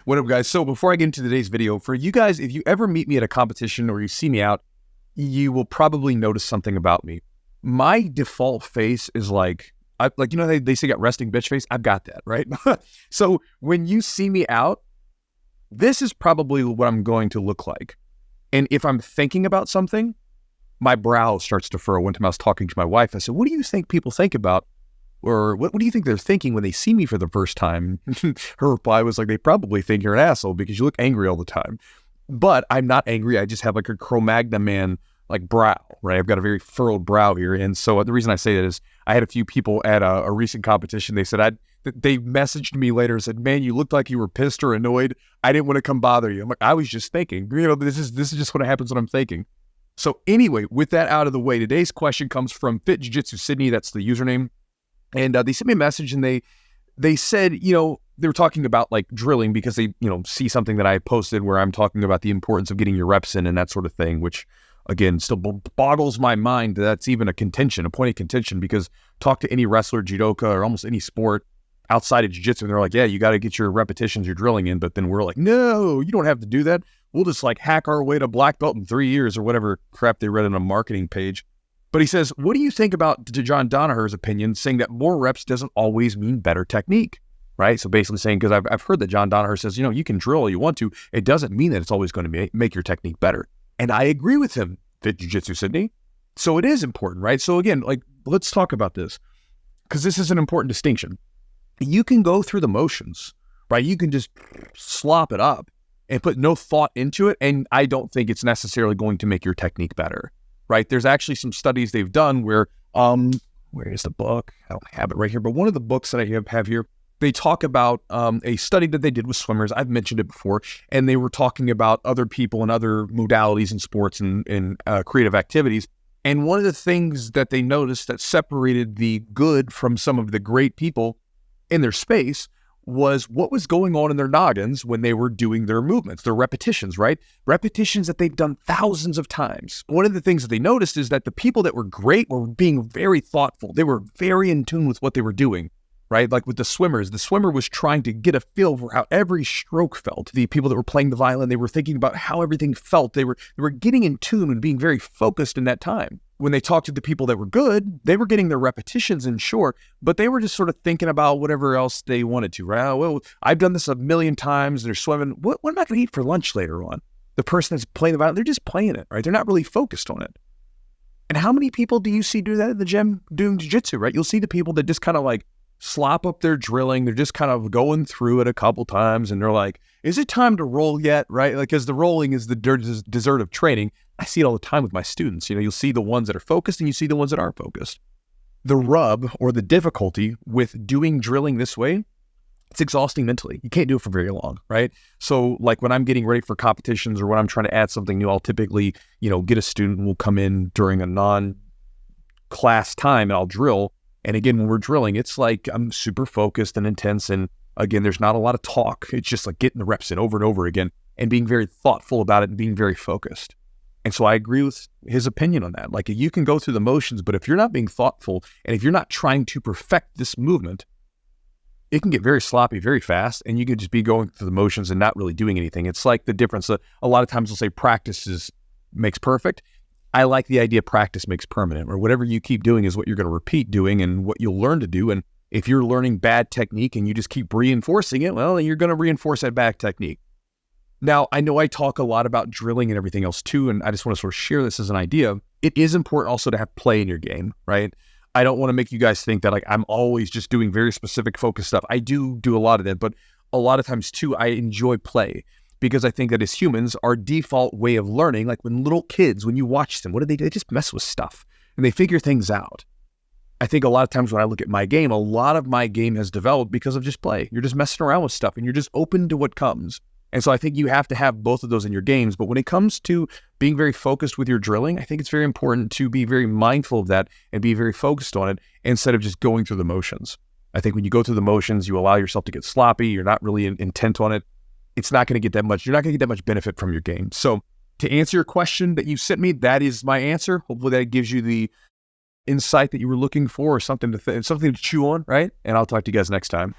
What up, guys? So before I get into today's video, for you guys, if you ever meet me at a competition or you see me out, you will probably notice something about me. My default face is like, you know, they say got resting bitch face. I've got that, right? So when you see me out, this is probably what I'm going to look like. And if I'm thinking about something, my brow starts to furrow. One time I was talking to my wife, I said, what do you think people think about? Or what do you think they're thinking when they see me for the first time? Her reply was like, they probably think you're an asshole because you look angry all the time. But I'm not angry. I just have like a Cro-Magnon man like brow, right? I've got a very furrowed brow here. And so the reason I say that is I had a few people at a recent competition. They said, they messaged me later and said, man, you looked like you were pissed or annoyed. I didn't want to come bother you. I'm like, I was just thinking, you know, this is just what happens when I'm thinking. So anyway, with that out of the way, today's question comes from FitJiuJitsuSydney. That's the username. And they sent me a message and they said, you know, they were talking about like drilling because they, you know, see something that I posted where I'm talking about the importance of getting your reps in and that sort of thing, which again, still boggles my mind that that's even a contention, a point of contention, because talk to any wrestler, judoka, or almost any sport outside of jiu-jitsu and they're like, yeah, you got to get your repetitions you're drilling in. But then we're like, no, you don't have to do that. We'll just like hack our way to black belt in 3 years or whatever crap they read on a marketing page. But he says, what do you think about John Danaher's opinion, saying that more reps doesn't always mean better technique, right? So basically saying, because I've heard that John Danaher says, you know, you can drill all you want to. It doesn't mean that it's always going to make your technique better. And I agree with him, FitJiuJitsuSydney. So it is important, right? So again, like, let's talk about this because this is an important distinction. You can go through the motions, right? You can just slop it up and put no thought into it. And I don't think it's necessarily going to make your technique better. Right? There's actually some studies they've done where, where is the book? I don't have it right here, but one of the books that I have here, they talk about a study that they did with swimmers. I've mentioned it before, and they were talking about other people and other modalities in sports and creative activities. And one of the things that they noticed that separated the good from some of the great people in their space was what was going on in their noggins when they were doing their movements, their repetitions, right? Repetitions that they've done thousands of times. One of the things that they noticed is that the people that were great were being very thoughtful. They were very in tune with what they were doing, right? Like with the swimmers, the swimmer was trying to get a feel for how every stroke felt. The people that were playing the violin, they were thinking about how everything felt. They were getting in tune and being very focused in that time. When they talked to the people that were good, they were getting their repetitions in sure, but they were just sort of thinking about whatever else they wanted to, right? Well, I've done this a million times. They're swimming. What am I going to eat for lunch later on? The person that's playing the violin, they're just playing it, right? They're not really focused on it. And how many people do you see do that in the gym doing jiu-jitsu, right? You'll see the people that just kind of like slop up their drilling. They're just kind of going through it a couple times and they're like, is it time to roll yet, right? Like, because the rolling is the dessert of training. I see it all the time with my students. You know, you'll see the ones that are focused and you see the ones that aren't focused. The rub or the difficulty with doing drilling this way, it's exhausting mentally. You can't do it for very long, right? So like when I'm getting ready for competitions or when I'm trying to add something new, I'll typically, you know, get a student who will come in during a non-class time and I'll drill. And again, when we're drilling, it's like I'm super focused and intense. And again, there's not a lot of talk. It's just like getting the reps in over and over again and being very thoughtful about it and being very focused. And so I agree with his opinion on that. Like you can go through the motions, but if you're not being thoughtful and if you're not trying to perfect this movement, it can get very sloppy very fast and you can just be going through the motions and not really doing anything. It's like the difference. A lot of times they'll say practice makes perfect. I like the idea practice makes permanent, or whatever you keep doing is what you're going to repeat doing and what you'll learn to do. And if you're learning bad technique and you just keep reinforcing it, well, you're going to reinforce that bad technique. Now, I know I talk a lot about drilling and everything else too, and I just want to sort of share this as an idea. It is important also to have play in your game, right? I don't want to make you guys think that like I'm always just doing very specific focused stuff. I do a lot of that, but a lot of times too, I enjoy play because I think that as humans, our default way of learning, like when little kids, when you watch them, what do? They just mess with stuff and they figure things out. I think a lot of times when I look at my game, a lot of my game has developed because of just play. You're just messing around with stuff and you're just open to what comes. And so I think you have to have both of those in your games. But when it comes to being very focused with your drilling, I think it's very important to be very mindful of that and be very focused on it instead of just going through the motions. I think when you go through the motions, you allow yourself to get sloppy. You're not really intent on it. It's not going to get that much. You're not going to get that much benefit from your game. So to answer your question that you sent me, that is my answer. Hopefully that gives you the insight that you were looking for or something to chew on, right? And I'll talk to you guys next time.